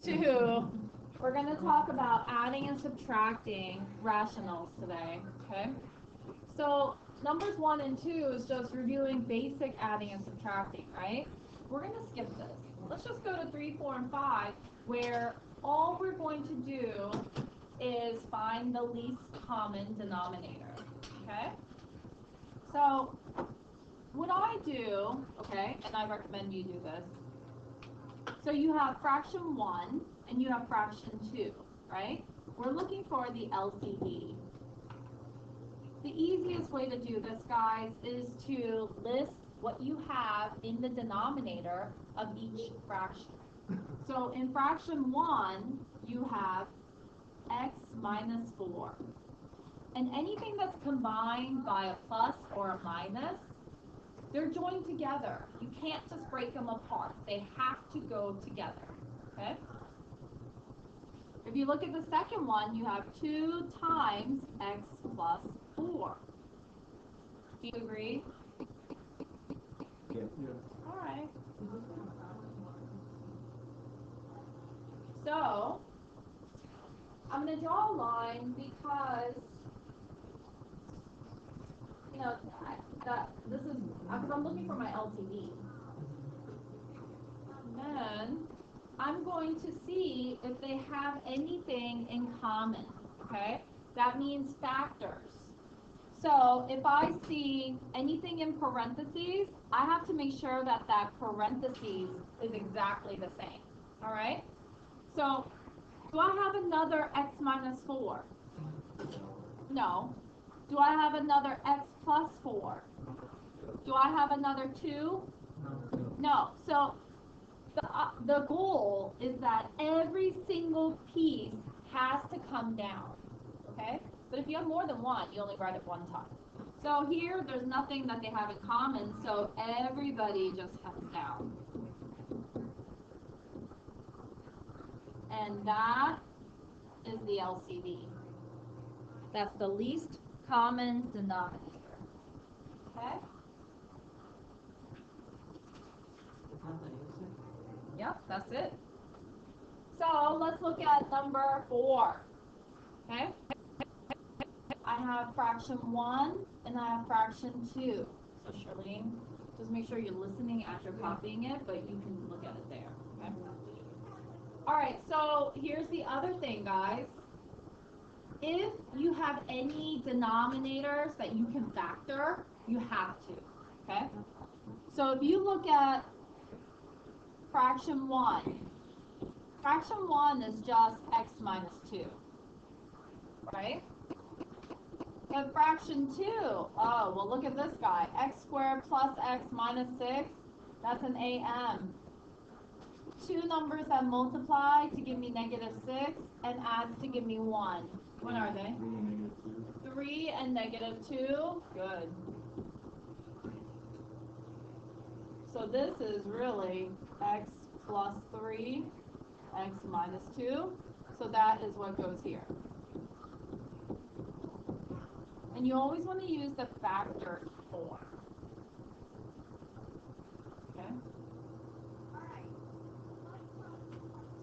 2, we're going to talk about adding and subtracting rationals today, okay? So numbers 1 and 2 is just reviewing basic adding and subtracting, right? We're going to skip this. Let's just go to 3, 4, and 5, where all we're going to do is find the least common denominator, okay? So what I do, okay, and I recommend you do this. So you have fraction 1 and you have fraction 2, right? We're looking for the LCD. The easiest way to do this, guys, is to list what you have in the denominator of each fraction. So in fraction 1, you have x minus 4. And anything that's combined by a plus or a minus, they're joined together. You can't just break them apart. They have to go together, okay? If you look at the second one, you have 2 times x plus 4. Do you agree? Yeah. All right. So, I'm going to draw a line because, you know, this is, because I'm looking for my LCD. And then, I'm going to see if they have anything in common, okay? That means factors. So if I see anything in parentheses, I have to make sure that that parentheses is exactly the same, all right? So do I have another x minus 4? No. Do I have another x plus 4? Do I have another 2? No. So the goal is that every single piece has to come down, okay? But if you have more than one, you only write it one time. So here, there's nothing that they have in common, so everybody just comes down. And that is the LCD. That's the least common denominator, okay? Yep, that's it. So let's look at number 4, okay? I have fraction 1 and I have fraction 2. So Charlene, just make sure you're listening as you're copying it, but you can look at it there, okay? All right, so here's the other thing, guys. If you have any denominators that you can factor, you have to, okay? So if you look at fraction 1, fraction 1 is just x minus 2, right? And fraction 2, oh, well, look at this guy. X squared plus x minus 6, that's an AM. 2 numbers that multiply to give me negative 6 and adds to give me 1. What are they? 3 and negative 2. Good. So this is really x plus 3, x minus 2. So that is what goes here. And you always want to use the factor form. Okay?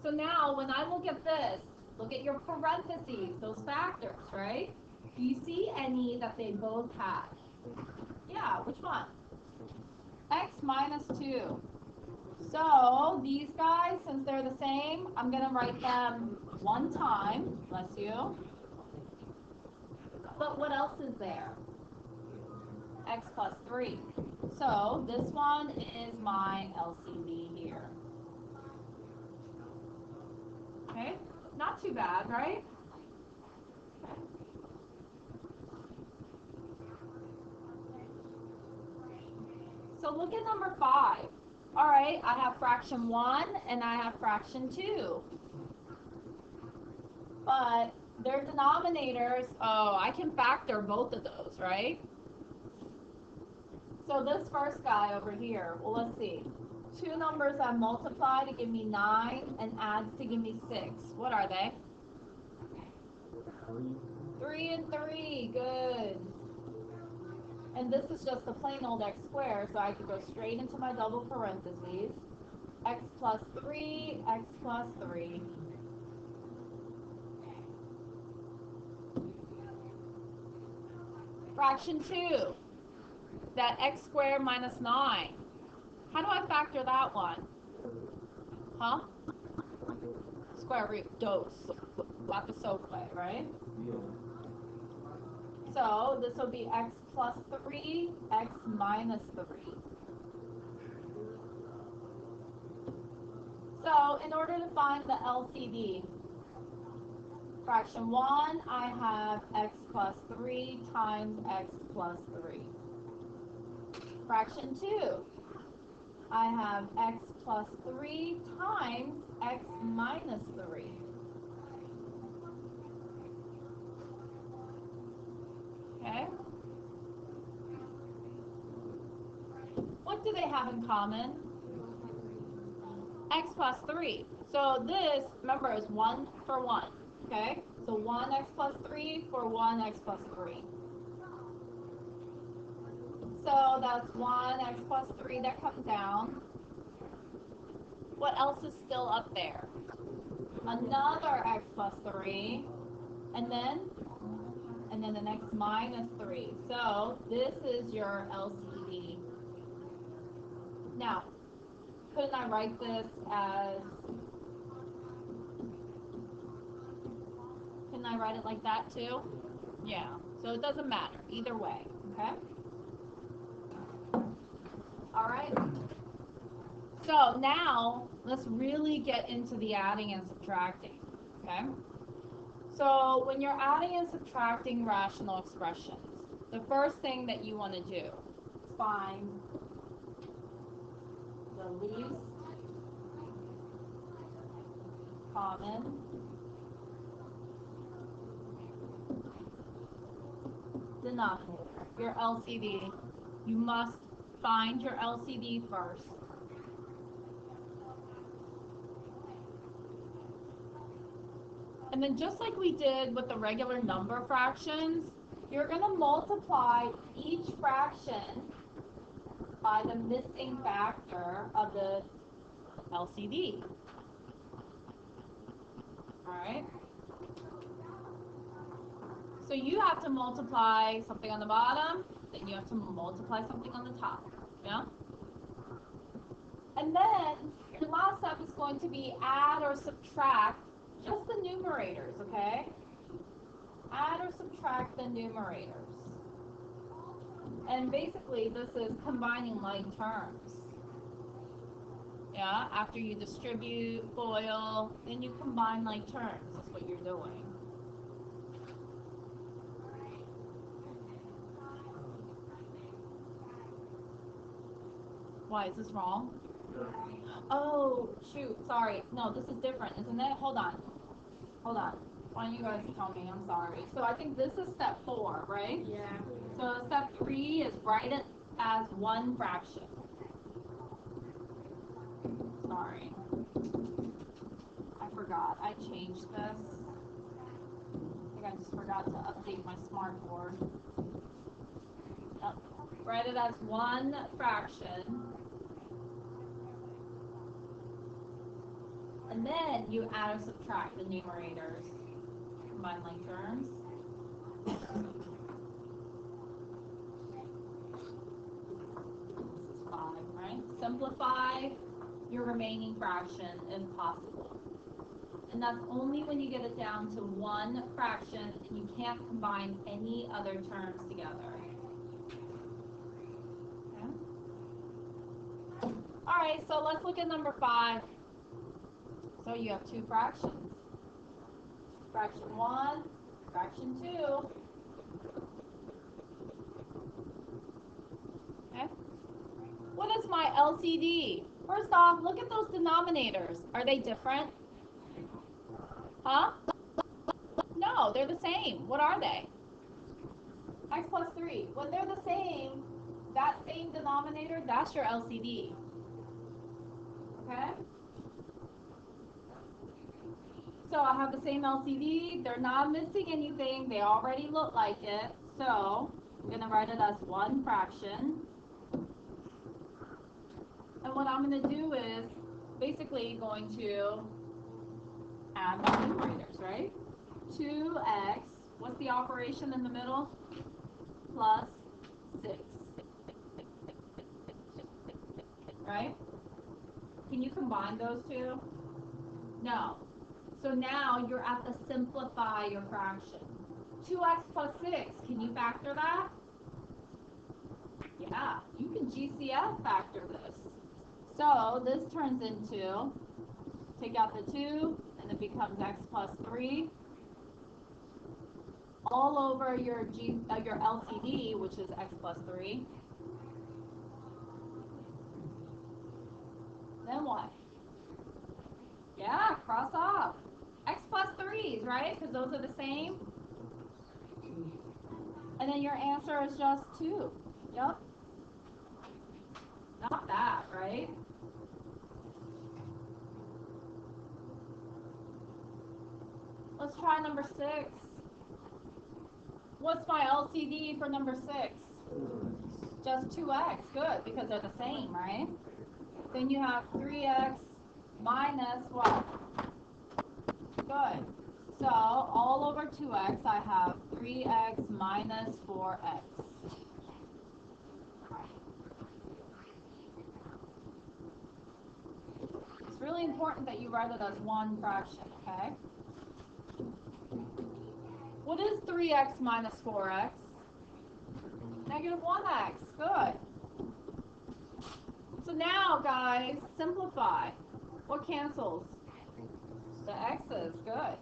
So now when I look at this, look at your parentheses, those factors, right? Do you see any that they both have? Yeah, which one? X minus 2. So these guys, since they're the same, I'm going to write them one time. Bless you. But what else is there? X plus 3. So this one is my LCD here. Okay? Not too bad, right? Okay. So look at number 5. All right, I have fraction 1 and I have fraction 2. But their denominators, oh, I can factor both of those, right? So this first guy over here, well, let's see. 2 numbers that multiply to give me 9 and adds to give me 6. What are they? 3 and 3, good. And this is just a plain old x squared, so I could go straight into my double parentheses. x plus 3, x plus 3. Fraction 2, that x squared minus 9. How do I factor that one? Huh? Square root, dose. Not the soap way, right? Yeah. So this will be x plus 3, x minus 3. So in order to find the LCD, fraction 1, I have x plus 3 times x plus 3. Fraction 2, I have x plus 3 times x minus 3. Okay? What do they have in common? X plus 3. So this, remember, is 1 for 1. Okay? So 1x plus 3 for 1x plus 3. So that's 1x plus 3 that comes down. What else is still up there? Another x plus 3. And then an x minus 3. So this is your LCD. Now, couldn't I write this as, couldn't I write it like that too? Yeah, so it doesn't matter either way, okay? All right. So now let's really get into the adding and subtracting, okay? So when you're adding and subtracting rational expressions, the first thing that you want to do is find the least common denominator, your LCD. You must find your LCD first. And then just like we did with the regular number fractions, you're going to multiply each fraction by the missing factor of the LCD. All right? So you have to multiply something on the bottom, then you have to multiply something on the top. Yeah? And then your last step is going to be add or subtract just the numerators, okay? Add or subtract the numerators. And basically this is combining like terms. Yeah, after you distribute, FOIL, then you combine like terms. That's what you're doing. Why, is this wrong? Oh, shoot, sorry. No, this is different, isn't it? Hold on. Hold on. Why don't you guys tell me? I'm sorry. So I think this is step 4, right? Yeah. So step 3 is write it as one fraction. Sorry. I forgot. I changed this. I think I just forgot to update my smart board. Yep. Write it as one fraction. And then you add or subtract the numerators. Combine like terms. This is 5, right? Simplify your remaining fraction if possible. And that's only when you get it down to one fraction and you can't combine any other terms together. Okay? All right, so let's look at number 5. So you have 2 fractions. Fraction 1, fraction 2. Okay? What is my LCD? First off, look at those denominators. Are they different? Huh? No, they're the same. What are they? X plus 3. When they're the same, that same denominator, that's your LCD. Okay? So I have the same LCD. They're not missing anything. They already look like it. So I'm going to write it as one fraction. And what I'm going to do is basically going to add my numerators, right? 2x, what's the operation in the middle? Plus 6, right? Can you combine those two? No. So now you're at the simplify your fraction. 2x plus 6, can you factor that? Yeah, you can GCF factor this. So this turns into, take out the 2, and it becomes x plus 3 all over your your LCD, which is x plus 3. Then what? Yeah, cross off. X plus 3's, right? Because those are the same. And then your answer is just 2. Yep. Not bad, right? Let's try number 6. What's my LCD for number 6? Just 2x. Good, because they're the same, right? Then you have 3x minus what? Good. So all over 2x, I have 3x minus 4x. It's really important that you write it as one fraction, okay? What is 3x minus 4x? Negative 1x. Good. So now, guys, simplify. What cancels? The x's. Good.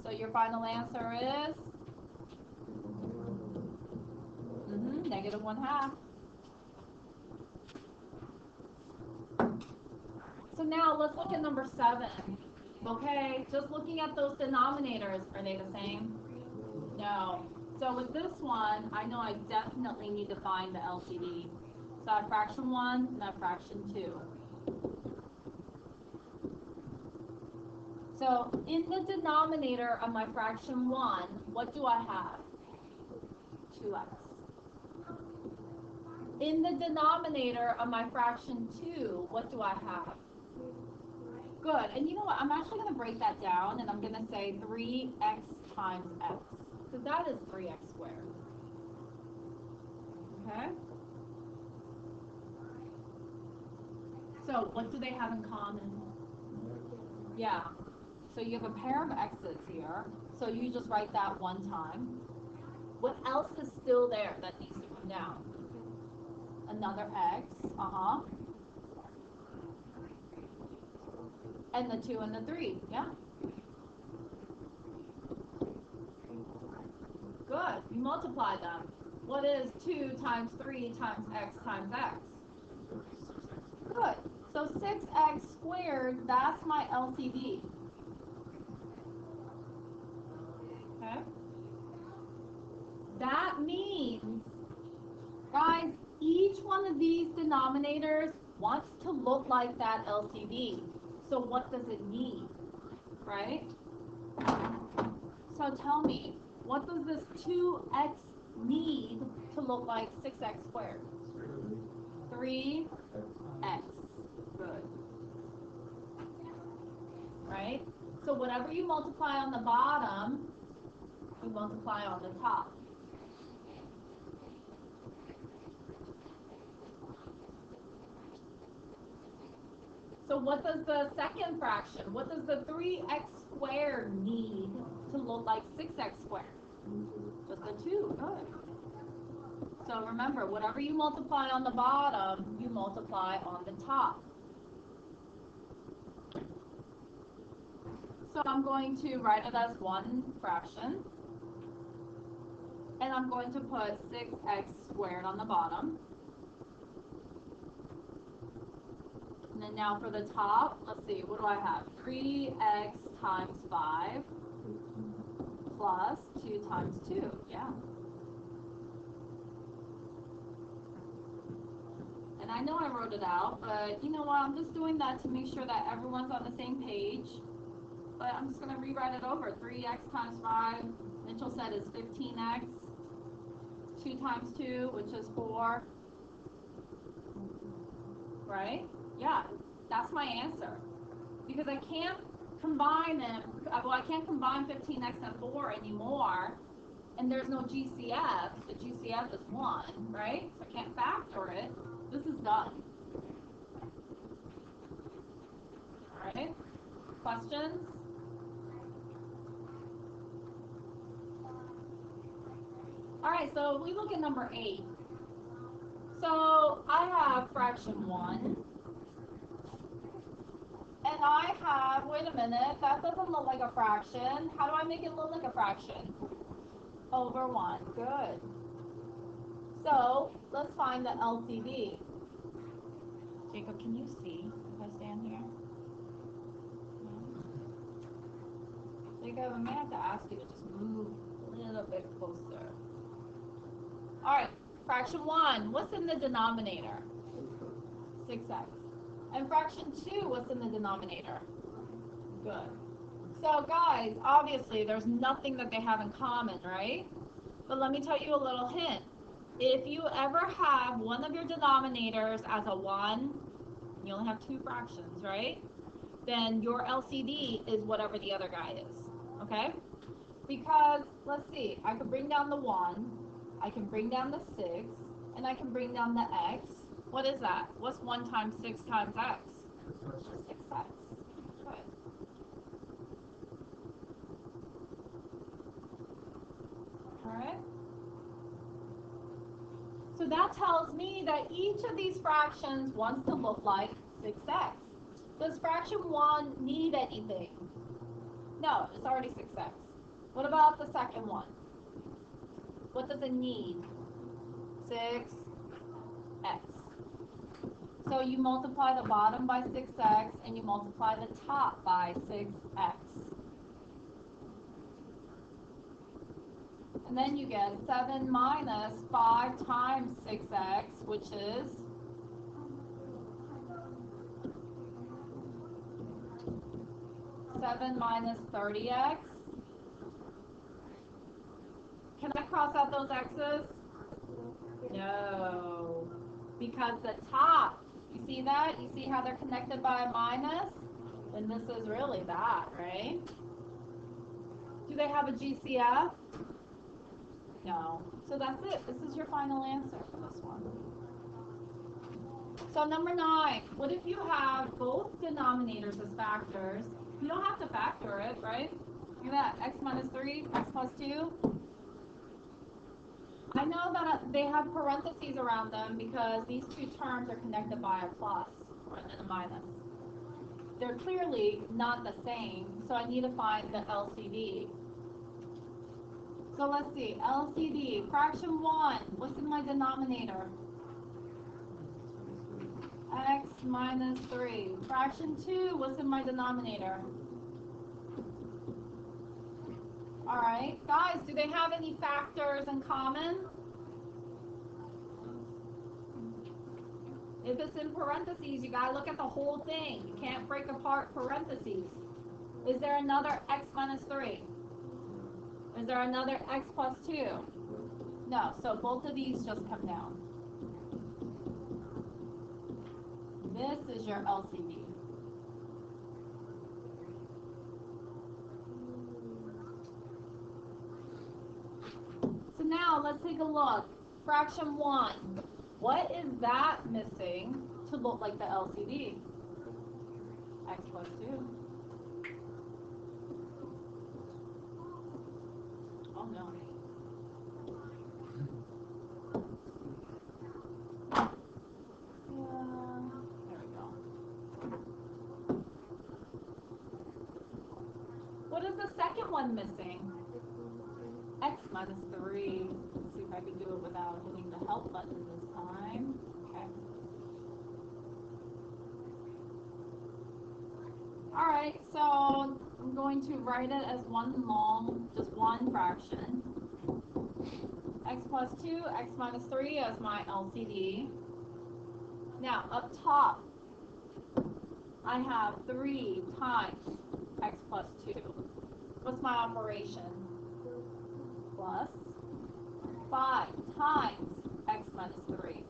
So your final answer is negative 1/2. So now let's look at number 7. Okay, just looking at those denominators, are they the same? No. So with this one, I know I definitely need to find the LCD. So I have fraction 1 and I have fraction 2. So in the denominator of my fraction 1, what do I have? 2x. In the denominator of my fraction 2, what do I have? Good. And you know what? I'm actually going to break that down, and I'm going to say 3x times x. Because that is 3x squared. Okay? So what do they have in common? Yeah. So you have a pair of x's here. So you just write that one time. What else is still there that needs to come down? Another x. And the 2 and the 3. Yeah. Good. You multiply them. What is 2 times 3 times x times x? Good. So 6x squared, that's my LCD. Okay? That means, guys, each one of these denominators wants to look like that LCD. So what does it need? Right? So tell me, what does this 2x need to look like 6x squared? 3x. Good. Right? So whatever you multiply on the bottom, you multiply on the top. So what does the second fraction, what does the 3x squared need to look like 6x squared? Just the 2. Good. So remember, whatever you multiply on the bottom, you multiply on the top. So I'm going to write it as one fraction. And I'm going to put 6x squared on the bottom. And then now for the top, let's see, what do I have? 3x times 5 plus 2 times 2. Yeah. And I know I wrote it out, but you know what? I'm just doing that to make sure that everyone's on the same page. But I'm just going to rewrite it over. 3x times 5, Mitchell said is 15x. 2 times 2, which is 4. Right? Yeah. That's my answer. Because I can't combine them, well, I can't combine 15x and 4 anymore, and there's no GCF. The GCF is 1, right? So I can't factor it. This is done. All right? Questions? All right, so we look at number 8. So I have fraction 1. And I have, wait a minute, that doesn't look like a fraction. How do I make it look like a fraction? Over 1. Good. So let's find the LCD. Jacob, can you see if I stand here? Jacob, I may have to ask you to just move a little bit closer. All right, fraction 1, what's in the denominator? 6x. And fraction 2, what's in the denominator? Good. So guys, obviously there's nothing that they have in common, right? But let me tell you a little hint. If you ever have one of your denominators as a 1, you only have 2 fractions, right? Then your LCD is whatever the other guy is, okay? Because, let's see, I could bring down the 1, I can bring down the 6, and I can bring down the x. What is that? What's 1 times 6 times x? 6x. Good. Alright? So that tells me that each of these fractions wants to look like 6x. Does fraction 1 need anything? No, it's already 6x. What about the second one? What does it need? 6x. So you multiply the bottom by 6x and you multiply the top by 6x. And then you get 7 minus 5 times 6x, which is 7 minus 30x. Can I cross out those x's? No. Because the top, you see that? You see how they're connected by a minus? And this is really that, right? Do they have a GCF? No. So that's it. This is your final answer for this one. So number 9, what if you have both denominators as factors? You don't have to factor it, right? Look at that, x minus 3, x plus 2. I know that they have parentheses around them because these two terms are connected by a plus and a minus. They're clearly not the same, so I need to find the LCD. So let's see, LCD, fraction 1, what's in my denominator? X minus 3. Fraction 2, what's in my denominator? Alright, guys, do they have any factors in common? If it's in parentheses, you gotta look at the whole thing. You can't break apart parentheses. Is there another x minus 3? Is there another x plus 2? No, so both of these just come down. This is your LCD. So now let's take a look. Fraction 1. What is that missing to look like the LCD? X plus 2. Oh no. There we go. What is the second one missing? X minus 3. Let's see if I can do it without hitting the help button this time. Okay. Alright, so I'm going to write it as just one fraction. X plus 2, x minus 3 as my LCD. Now, up top, I have 3 times x plus 2. What's my operation? Plus 5 times x minus 3.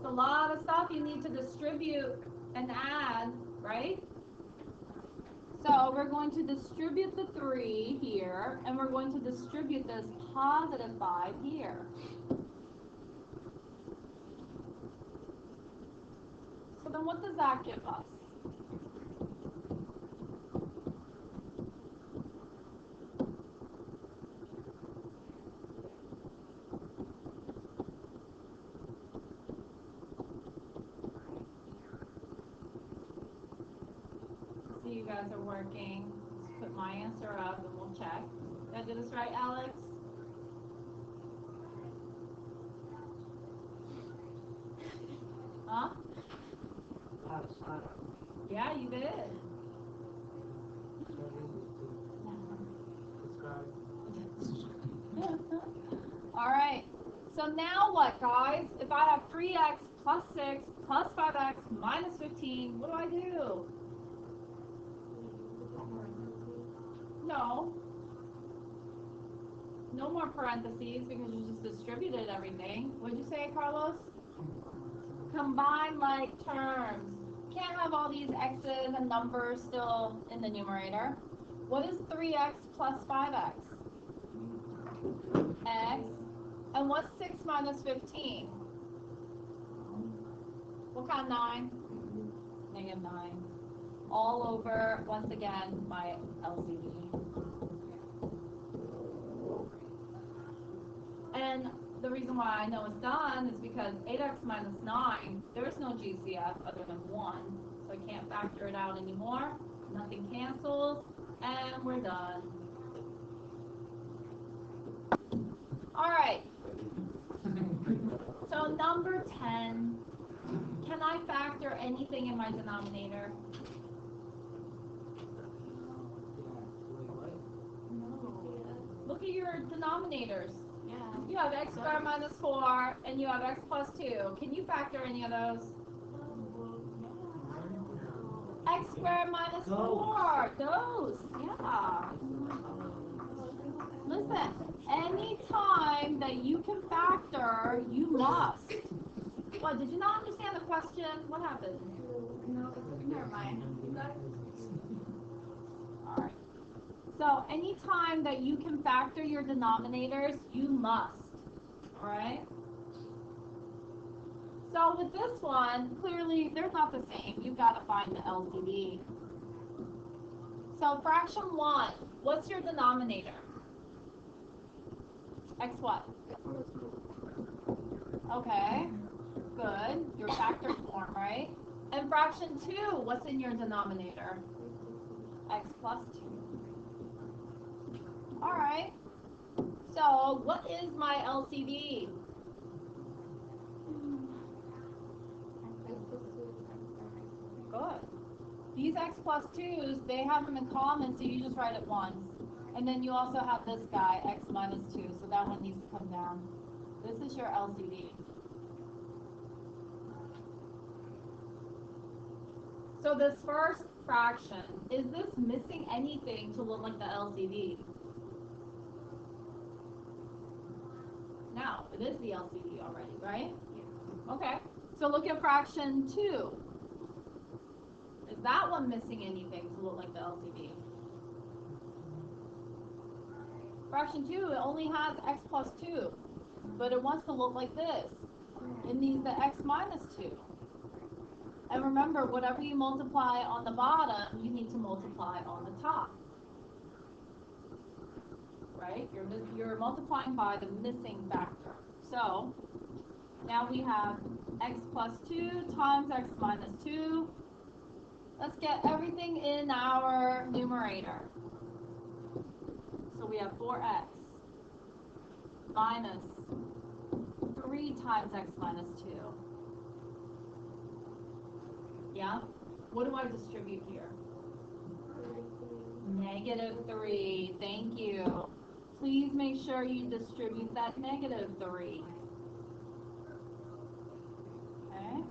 a lot of stuff you need to distribute and add, right? So we're going to distribute the 3 here, and we're going to distribute this positive 5 here. So then what does that give us? See, you guys are working. Let's put my answer up and we'll check. Did I do this right, Alex? Huh? Yeah, you did. All right. So now what, guys? If I have 3x plus 6 plus 5x minus 15, what do I do? No. No more parentheses because you just distributed everything. What did you say, Carlos? Combine like terms. Can't have all these x's and numbers still in the numerator. What is 3x plus 5x? X. And what's 6 minus 15? What kind of 9? Negative 9. All over, once again, my LCD. And the reason why I know it's done is because 8x minus 9, there's no GCF other than 1. So I can't factor it out anymore. Nothing cancels. And we're done. All right. So number 10, can I factor anything in my denominator? Look at your denominators. Yeah. You have x squared minus 4, and you have x plus 2. Can you factor any of those? X squared minus 4. Those. Yeah. Listen, any time that you can factor, you must. What, did you not understand the question? What happened? No, never mind. All right. So anytime that you can factor your denominators, you must. All right? So with this one, clearly they're not the same. You've got to find the LCD. So fraction 1, what's your denominator? X what? Okay, good. Your factor form, right? And fraction 2, what's in your denominator? X plus 2. All right. So what is my LCD? Good. These x plus 2's, they have them in common, so you just write it once. And then you also have this guy, x minus 2, so that one needs to come down. This is your LCD. So this first fraction, is this missing anything to look like the LCD? No, it is the LCD already, right? Yeah. Okay, so look at fraction 2. Is that one missing anything to look like the LCD? Fraction 2, it only has x plus 2, but it wants to look like this. It needs the x minus 2. And remember, whatever you multiply on the bottom, you need to multiply on the top. Right? You're multiplying by the missing factor. So now we have x plus 2 times x minus 2. Let's get everything in our numerator. So we have 4x minus 3 times x minus 2. Yeah? What do I distribute here? Negative 3. Thank you. Please make sure you distribute that negative 3. Okay?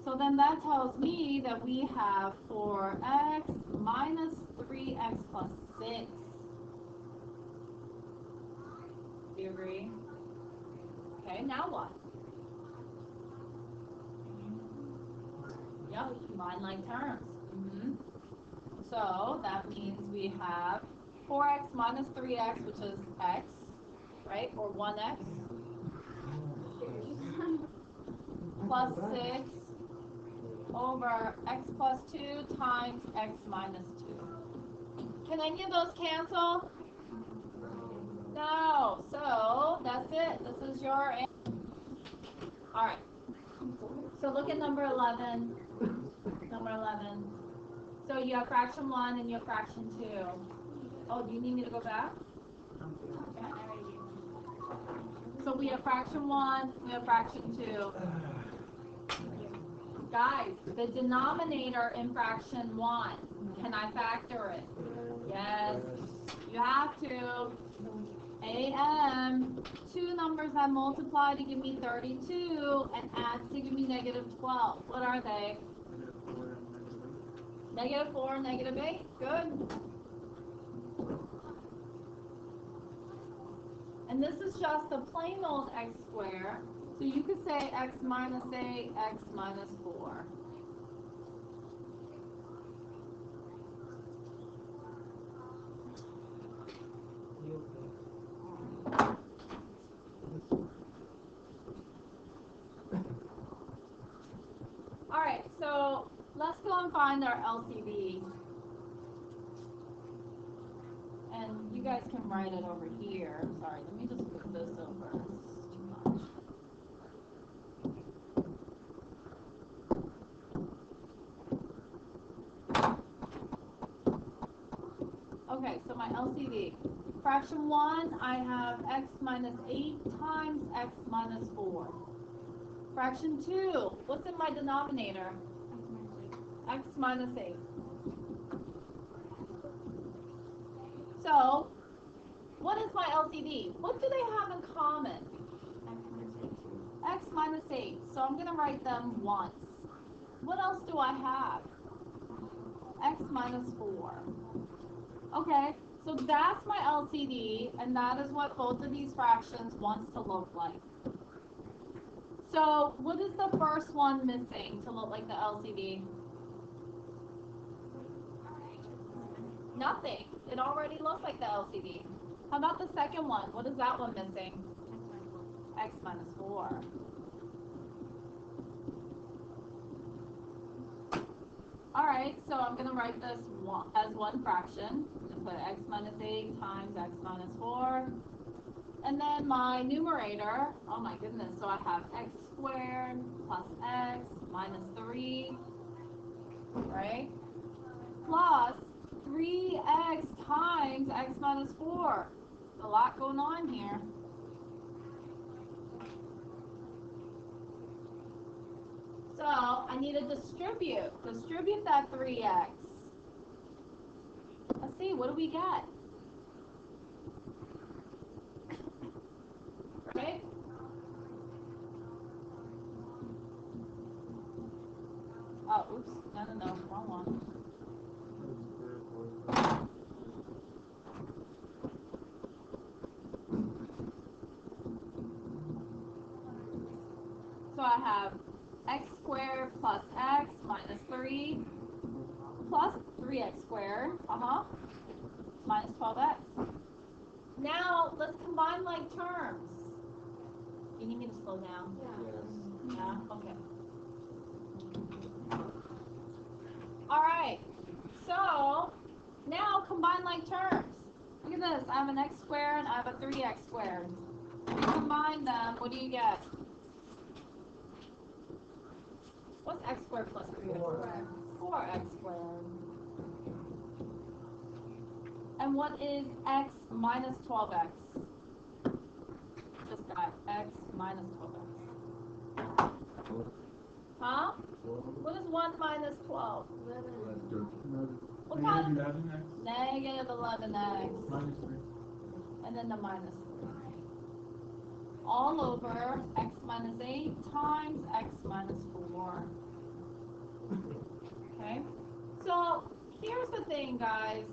So then that tells me that we have 4x minus 3x plus 6. agree? Okay, now what? Yep, combine like terms. So that means we have 4x minus 3x, which is x, right? Or 1x, plus 6 over x plus 2 times x minus 2. Can any of those cancel? No. So that's it. This is your answer. All right. So look at number 11. Number 11. So you have fraction 1 and you have fraction 2. Oh, do you need me to go back? Okay. So we have fraction 1, we have fraction 2. Guys, the denominator in fraction 1, can I factor it? Yes, you have to. AM, two numbers that multiply to give me 32 and add to give me negative 12. What are they? Negative 4, negative 8. Good. And this is just the plain old x squared. So you could say x minus 8, x minus 4. All right, so let's go and find our LCD. And you guys can write it over here. Sorry, let me just move this over. It's too much. Okay, so my LCD. Fraction 1, I have x minus 8 times x minus 4. Fraction 2, what's in my denominator? X minus 8. So, what is my LCD? What do they have in common? X minus 8. So I'm going to write them once. What else do I have? X minus 4. Okay, so that's my LCD, and that is what both of these fractions wants to look like. So what is the first one missing to look like the LCD? Nothing. It already looks like the LCD. How about the second one? What is that one missing? X minus 4. Alright, so I'm going to write this as one fraction. I'm going to put x minus 8 times x minus 4. And then my numerator, oh my goodness, so I have x squared plus x minus 3, right? Plus 3x times x minus 4. A lot going on here. So I need to distribute. Distribute that 3x. Let's see, what do we get? Right? Oh, oops. No. Wrong one. So I have x squared plus x minus 3 plus 3x squared, minus 12x. Now, let's combine like terms. You need me to slow down? Yes. Yeah? Okay. Alright, so now combine like terms. Look at this, I have an x squared, I have a 3x squared. If you combine them, what do you get? What's x squared plus 3x squared? 4x squared. And what is x minus 12x? Just that, x minus 12x. Huh? What is 1 minus 12? 11. What kind? Negative 11x. Negative 11x. Minus 3. And then the minus 3. All over x minus 8 times x minus 4. Okay? So, here's the thing, guys.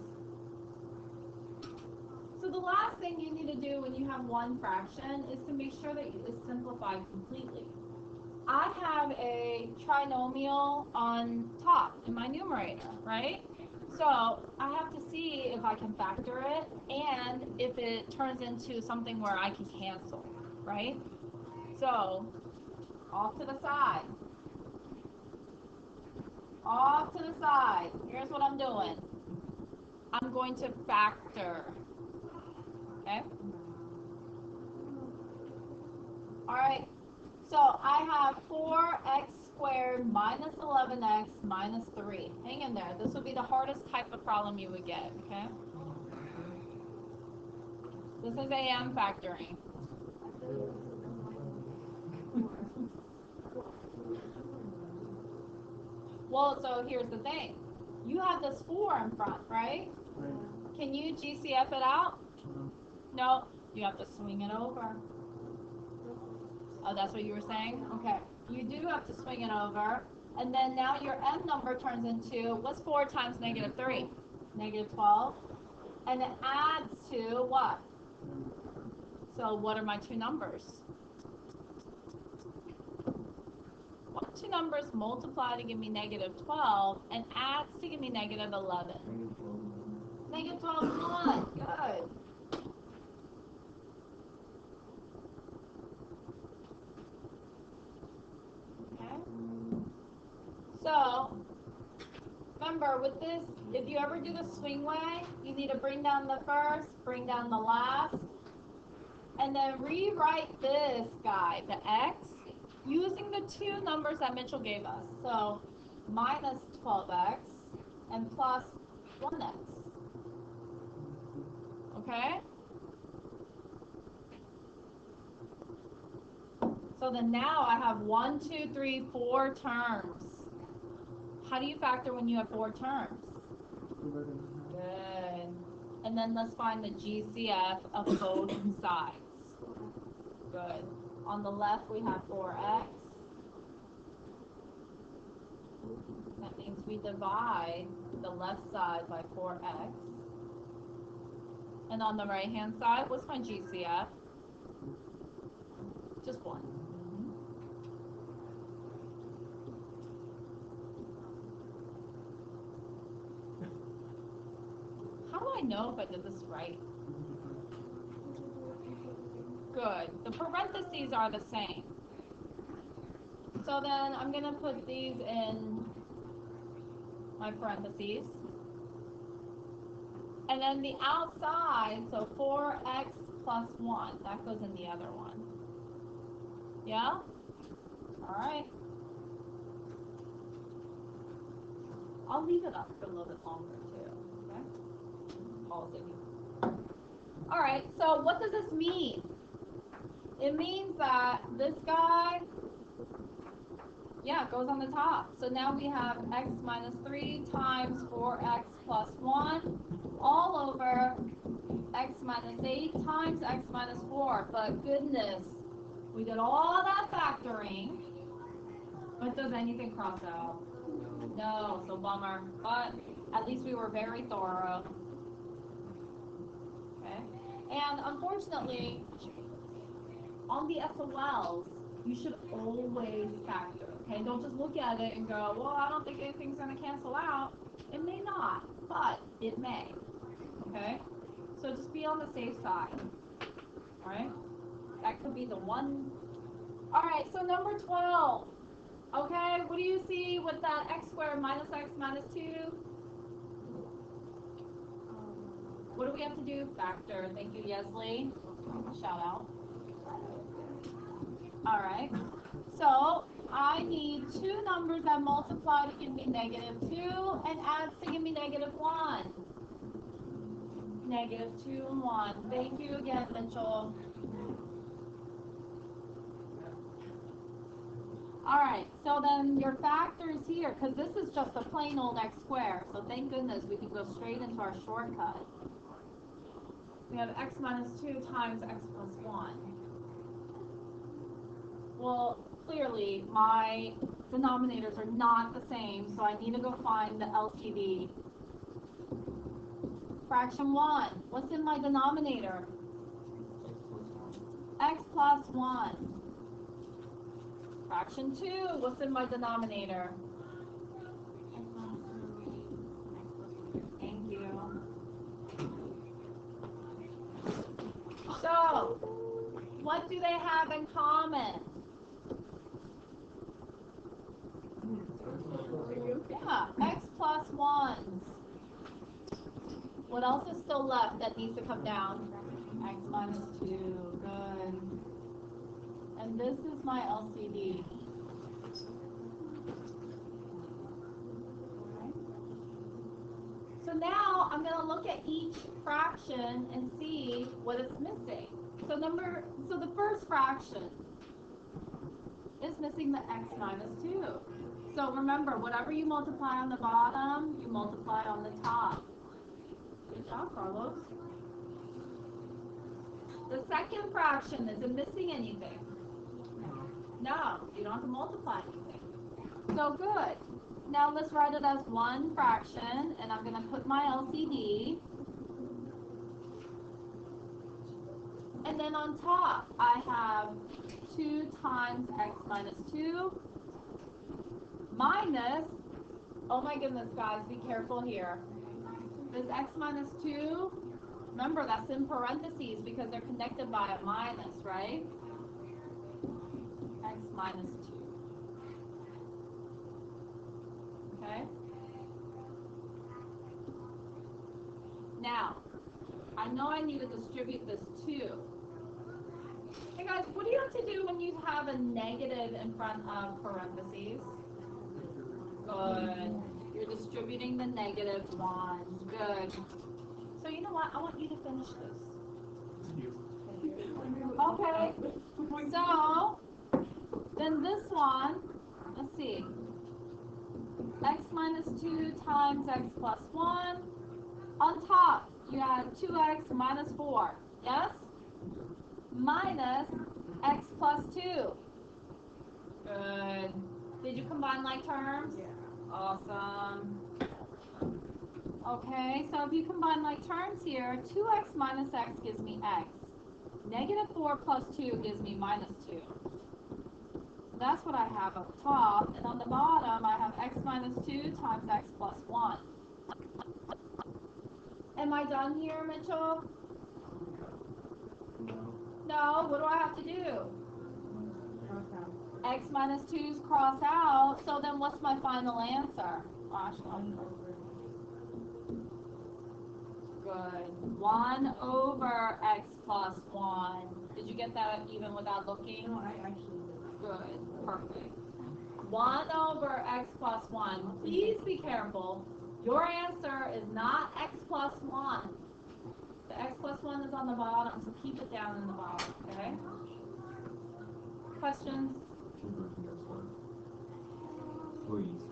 So the last thing you need to do when you have one fraction is to make sure that it's simplified completely. I have a trinomial on top in my numerator, right? So I have to see if I can factor it and if it turns into something where I can cancel, right? So off to the side. Off to the side. Here's what I'm doing. I'm going to factor. Okay? Alright. So I have 4x squared minus 11x minus 3. Hang in there. This would be the hardest type of problem you would get, okay? This is AM factoring. Well, so here's the thing. You have this 4 in front, right? Can you GCF it out? No. You have to swing it over. Oh, that's what you were saying? Okay. You do have to swing it over. And then now your m number turns into, what's 4 times negative 3? Negative 12. And it adds to what? So what are my two numbers? What two numbers multiply to give me negative 12 and adds to give me negative 11? Negative 12 and 1. Good. Okay. So, remember with this, if you ever do the swing way, you need to bring down the first, bring down the last, and then rewrite this guy, the x, using the two numbers that Mitchell gave us. So, minus 12x and plus 1x. Okay? So then now I have 1, 2, 3, 4 terms. How do you factor when you have 4 terms? Good. And then let's find the GCF of both sides. Good. On the left we have 4x. That means we divide the left side by 4x. And on the right hand side, what's my GCF? Just 1. How do I know if I did this right? Good. The parentheses are the same. So then I'm going to put these in my parentheses. And then the outside, so 4x plus 1, that goes in the other one. Yeah? All right. I'll leave it up for a little bit longer too. Okay? Pause it. All right, so what does this mean? It means that this guy, yeah, goes on the top. So now we have x minus 3 times 4x plus 1 all over x minus 8 times x minus 4. But goodness, we did all that factoring, but does anything cross out? No, so bummer. But at least we were very thorough. Okay? And unfortunately, on the SOLs, you should always factor, okay? Don't just look at it and go, well, I don't think anything's going to cancel out. It may not, but it may, okay? So just be on the safe side, all right? That could be the one. All right, so number 12, okay? What do you see with that x squared minus x minus 2? What do we have to do? Factor. Thank you, Yesley. Shout out. All right. So I need two numbers that multiply to give me negative 2 and adds to give me negative 1. Negative 2 and 1. Thank you again, Mitchell. All right. So then your factors here, because this is just a plain old x squared. So thank goodness we can go straight into our shortcut. We have x minus 2 times x plus 1. Well, clearly my denominators are not the same, so I need to go find the LCD Fraction 1. What's in my denominator? X plus 1. Fraction 2. What's in my denominator? Thank you. So, what do they have in common? Yeah, x plus 1. What else is still left that needs to come down? X minus 2. Good. And this is my LCD. So now I'm going to look at each fraction and see what it's missing. So the first fraction is missing the x minus 2. So remember, whatever you multiply on the bottom, you multiply on the top. Good job, Carlos. The second fraction, is it missing anything? No, you don't have to multiply anything. So good. Now let's write it as one fraction, and I'm going to put my LCD. And then on top, I have 2 times x minus 2 minus, oh my goodness, guys, be careful here. This x minus 2, remember, that's in parentheses because they're connected by a minus, right? X minus 2. Okay? Now, I know I need to distribute this 2. Hey guys, what do you have to do when you have a negative in front of parentheses? Good. You're distributing the negative 1. Good. So you know what? I want you to finish this. Okay. So, then this one, let's see. X minus 2 times x plus 1. On top, you add 2x minus 4. Yes? Minus x plus 2. Good. Did you combine like terms? Yeah. Awesome. Okay, so if you combine like terms here, 2x minus x gives me x. Negative 4 plus 2 gives me minus 2. So that's what I have up top. And on the bottom, I have x minus 2 times x plus 1. Am I done here, Mitchell? No, what do I have to do? X minus 2's cross out, so then what's my final answer? Good. 1 over x plus 1. Did you get that even without looking? No, I actually did. Good. Perfect. 1 over x plus 1. Please be careful. Your answer is not x plus 1. The x plus 1 is on the bottom, so keep it down in the bottom, okay? Questions? Please.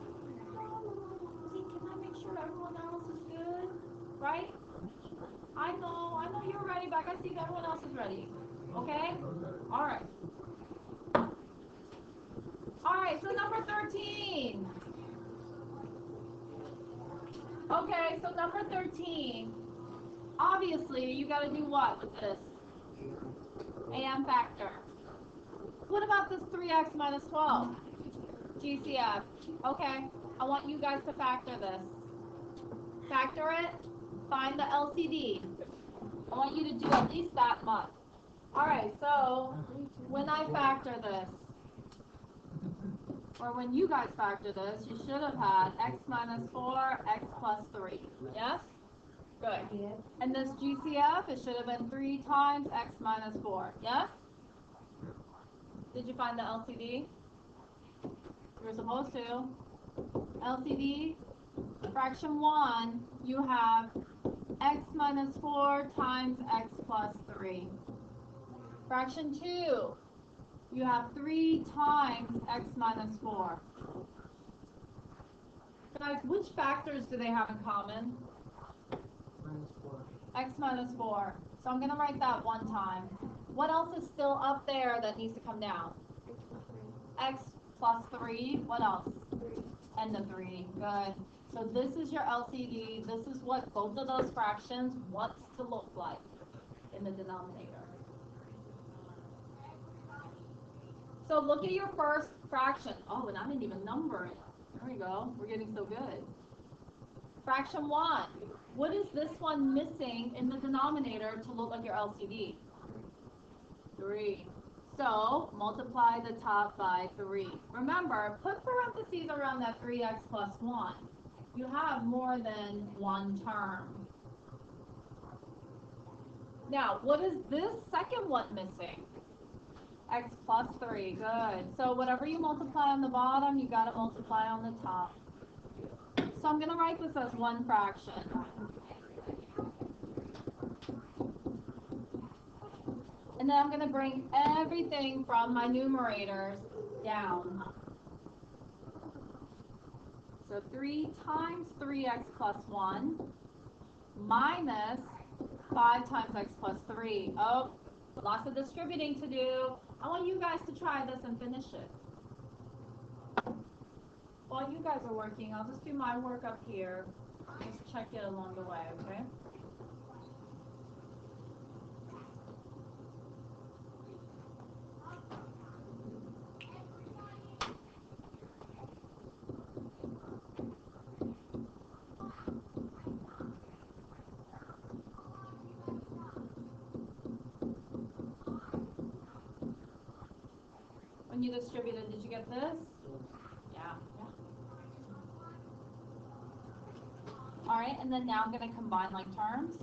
See, can I make sure everyone else is good? Right? I know you're ready, but I gotta see if everyone else is ready. Okay? Alright. Alright, so number 13. Okay, so number 13. Obviously, you gotta do what with this? And factor. What about this 3x minus 12? GCF. Okay, I want you guys to factor this. Factor it, find the LCD. I want you to do at least that much. Alright, so when I factor this, or when you guys factor this, you should have had x minus 4, x plus 3. Yes? Good. And this GCF, it should have been 3 times x minus 4. Yes? Did you find the LCD? You were supposed to. LCD, fraction 1, you have x minus 4 times x plus 3. Fraction 2, you have 3 times x minus 4. Guys, which factors do they have in common? Minus 4. X minus 4. So I'm going to write that one time. What else is still up there that needs to come down? X plus 3. What else? And the 3. Good. So this is your LCD. This is what both of those fractions wants to look like in the denominator. So look at your first fraction. Oh, and I didn't even number it. There we go. We're getting so good. Fraction 1. What is this one missing in the denominator to look like your LCD? 3. So multiply the top by 3. Remember, put parentheses around that 3x plus 1. You have more than one term. Now, what is this second one missing? X plus 3. Good. So whatever you multiply on the bottom, you got to multiply on the top. So I'm going to write this as one fraction. And then I'm going to bring everything from my numerators down. So 3 times 3x plus 1 minus 5 times x plus 3. Oh, lots of distributing to do. I want you guys to try this and finish it. While you guys are working, I'll just do my work up here. Just check it along the way, okay? When you distributed, did you get this? Yeah. All right, and then now I'm going to combine like terms.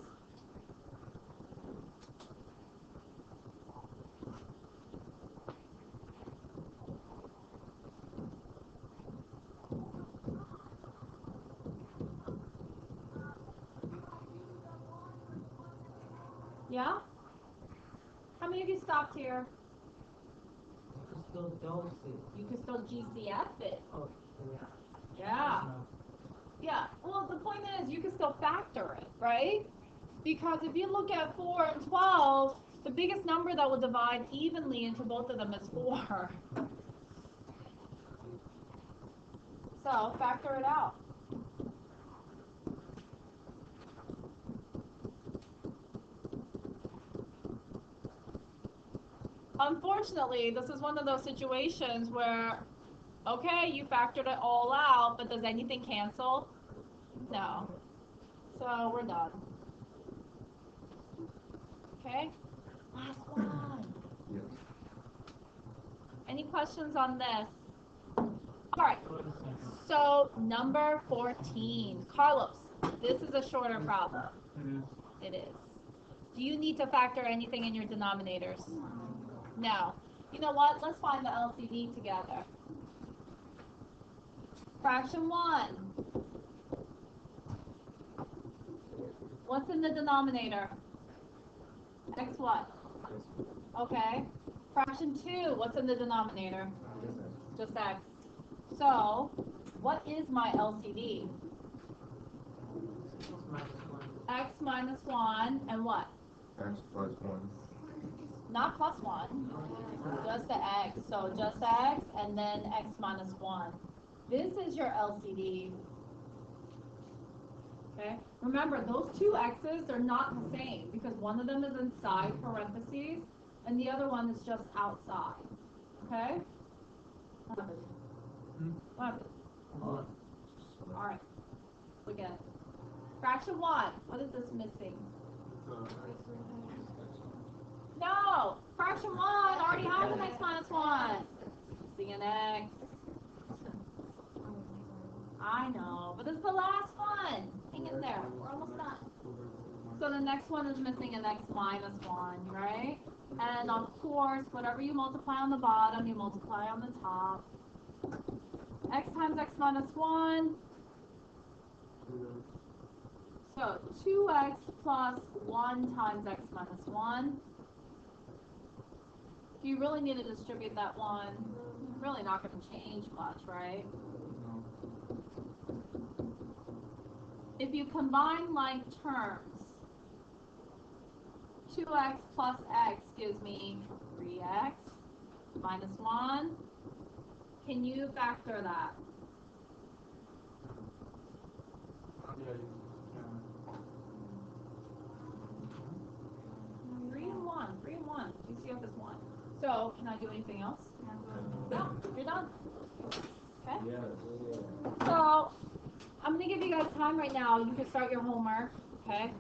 Yeah? How many of you stopped here? Still dose it. You can still GCF it. Oh, Yeah. Yeah. Well, the point is you can still factor it, right? Because if you look at 4 and 12, the biggest number that will divide evenly into both of them is 4. So factor it out. Unfortunately, this is one of those situations where, okay, you factored it all out, but does anything cancel? No. So we're done. Okay? Last one. Yes. Any questions on this? All right. So number 14. Carlos, this is a shorter problem. It is. Do you need to factor anything in your denominators? No. You know what? Let's find the LCD together. Fraction 1. What's in the denominator? X what? Okay. Fraction 2. What's in the denominator? Just X. So, what is my LCD? X minus 1 and what? X plus 1. Not plus 1. Just the X. So just X and then X minus 1. This is your LCD. Okay? Remember, those two X's are not the same because one of them is inside parentheses and the other one is just outside. Okay? What happened? What happened? All right. Look at it. Fraction 1. What is this missing? No! Fraction 1 already has an X minus 1. Missing an X. I know, but this is the last one. Hang in there. We're almost done. So the next one is missing an X minus 1, right? And of course, whatever you multiply on the bottom, you multiply on the top. X times X minus 1. So 2x plus 1 times x minus 1. If you really need to distribute that 1, really not going to change much, right? If you combine like terms, 2x plus x gives me 3x minus 1. Can you factor that? Three and one. 3 and 1. DCF is 1. So, can I do anything else? No, you're done. Okay? So, I'm going to give you guys time right now. You can start your homework. Okay?